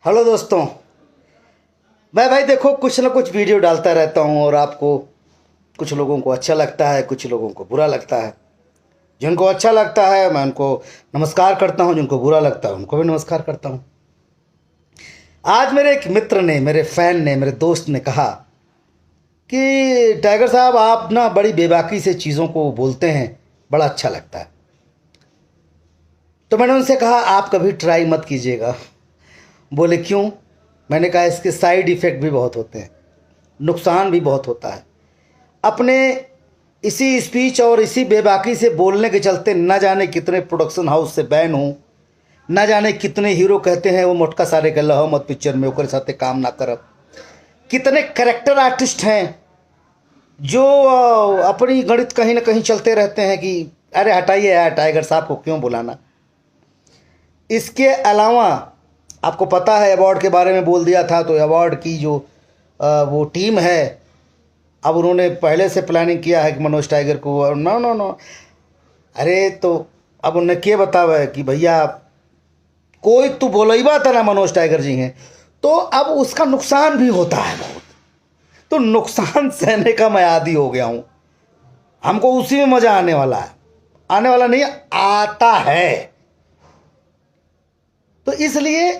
Hello दोस्तों। मैं भाई देखो कुछ ना कुछ वीडियो डालता रहता हूँ और आपको कुछ लोगों को अच्छा लगता है, कुछ लोगों को बुरा लगता है। जिनको अच्छा लगता है मैं उनको नमस्कार करता हूँ, जिनको बुरा लगता है उनको भी नमस्कार करता हूँ। आज मेरे एक मित्र ने, मेरे फैन ने, मेरे दोस्त ने कहा कि टाइगर साहब आप ना बड़ी बेबाकी से चीज़ों को बोलते हैं, बड़ा अच्छा लगता है। तो मैंने उनसे कहा आप कभी ट्राई मत कीजिएगा। बोले क्यों? मैंने कहा इसके साइड इफ़ेक्ट भी बहुत होते हैं, नुकसान भी बहुत होता है। अपने इसी स्पीच और इसी बेबाकी से बोलने के चलते न जाने कितने प्रोडक्शन हाउस से बैन हूँ, न जाने कितने हीरो कहते हैं वो मोटका सारे के लहो मत पिक्चर में ओकर साथे काम ना करब। कितने कैरेक्टर आर्टिस्ट हैं जो अपनी गणित कहीं ना कहीं चलते रहते हैं कि अरे हटाइए यार, टाइगर साहब को क्यों बुलाना। इसके अलावा आपको पता है अवार्ड के बारे में बोल दिया था, तो अवार्ड की जो वो टीम है, अब उन्होंने पहले से प्लानिंग किया है कि मनोज टाइगर को नो नो नो। अरे तो अब उन्हें क्या बतावा है कि भैया कोई तो बोलैबा था ना मनोज टाइगर जी हैं, तो अब उसका नुकसान भी होता है बहुत। तो नुकसान सहने का मैं आदी हो गया हूँ। हमको उसी में मज़ा आने वाला है, आने वाला नहीं आता है। तो इसलिए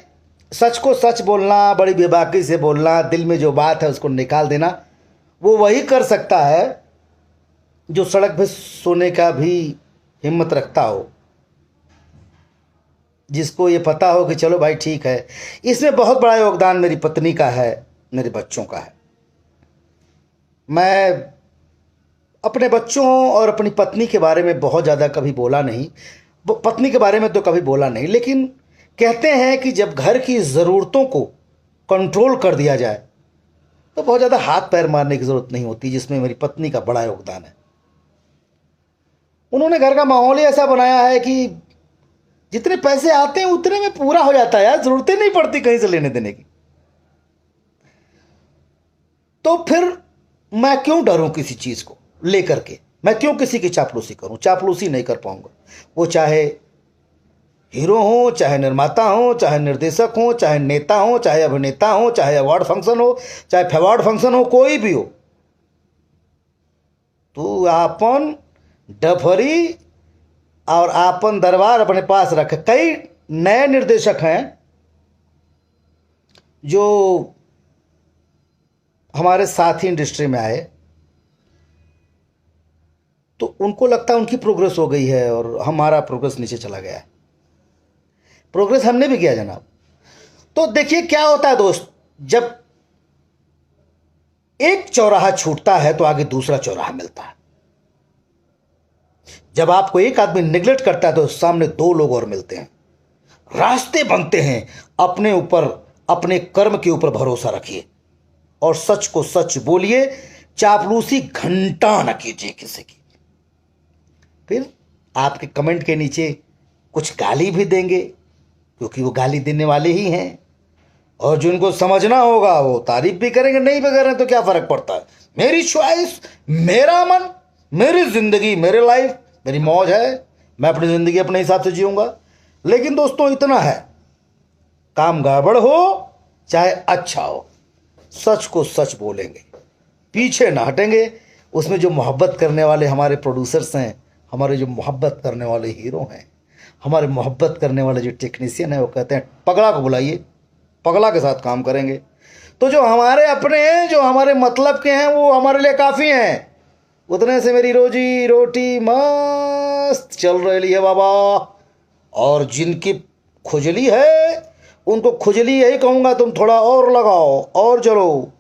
सच को सच बोलना, बड़ी बेबाकी से बोलना, दिल में जो बात है उसको निकाल देना, वो वही कर सकता है जो सड़क पे सोने का भी हिम्मत रखता हो, जिसको ये पता हो कि चलो भाई ठीक है। इसमें बहुत बड़ा योगदान मेरी पत्नी का है, मेरे बच्चों का है। मैं अपने बच्चों और अपनी पत्नी के बारे में बहुत ज़्यादा कभी बोला नहीं, पत्नी के बारे में तो कभी बोला नहीं, लेकिन कहते हैं कि जब घर की ज़रूरतों को कंट्रोल कर दिया जाए तो बहुत ज़्यादा हाथ पैर मारने की ज़रूरत नहीं होती, जिसमें मेरी पत्नी का बड़ा योगदान है। उन्होंने घर का माहौल ही ऐसा बनाया है कि जितने पैसे आते हैं उतने में पूरा हो जाता है यार, ज़रूरतें नहीं पड़ती कहीं से लेने देने की। तो फिर मैं क्यों डरूं किसी चीज़ को लेकर के? मैं क्यों किसी की चापलूसी करूं? चापलूसी नहीं कर पाऊंगा। वो चाहे हीरो हो, चाहे निर्माता हो, चाहे निर्देशक हो, चाहे नेता हो, चाहे अभिनेता हो, चाहे अवार्ड फंक्शन हो, चाहे फेवार्ड फंक्शन हो, कोई भी हो। तू आपन डफरी और आपन दरबार अपने पास रखे। कई नए निर्देशक हैं जो हमारे साथ ही इंडस्ट्री में आए, तो उनको लगता है उनकी प्रोग्रेस हो गई है और हमारा प्रोग्रेस नीचे चला गया है। प्रोग्रेस हमने भी किया जनाब। तो देखिए क्या होता है दोस्त, जब एक चौराहा छूटता है तो आगे दूसरा चौराहा मिलता है। जब आपको एक आदमी निगलेक्ट करता है तो सामने दो लोग और मिलते हैं, रास्ते बनते हैं। अपने ऊपर, अपने कर्म के ऊपर भरोसा रखिए और सच को सच बोलिए। चापलूसी घंटा न कीजिए किसी की। फिर आपके कमेंट के नीचे कुछ गाली भी देंगे, क्योंकि वो गाली देने वाले ही हैं, और जिनको समझना होगा वो तारीफ भी करेंगे, नहीं भी करें तो क्या फर्क पड़ता है। मेरी चॉइस, मेरा मन, मेरी जिंदगी, मेरे लाइफ, मेरी मौज है। मैं अपनी जिंदगी अपने हिसाब से जीऊंगा। लेकिन दोस्तों इतना है, काम गड़बड़ हो चाहे अच्छा हो, सच को सच बोलेंगे, पीछे ना हटेंगे। उसमें जो मोहब्बत करने वाले हमारे प्रोड्यूसर्स हैं, हमारे जो मोहब्बत करने वाले हीरो हैं, हमारे मोहब्बत करने वाले जो टेक्नीशियन हैं, वो कहते हैं पगला को बुलाइए, पगला के साथ काम करेंगे। तो जो हमारे अपने हैं, जो हमारे मतलब के हैं, वो हमारे लिए काफ़ी हैं। उतने से मेरी रोजी रोटी मस्त चल रही है बाबा। और जिनकी खुजली है उनको खुजली यही कहूँगा, तुम थोड़ा और लगाओ और चलो।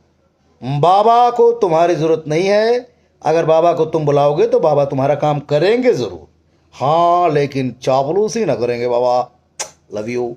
बाबा को तुम्हारी ज़रूरत नहीं है। अगर बाबा को तुम बुलाओगे तो बाबा तुम्हारा काम करेंगे ज़रूर, हाँ, लेकिन चापलूसी ना करेंगे बाबा। Love you.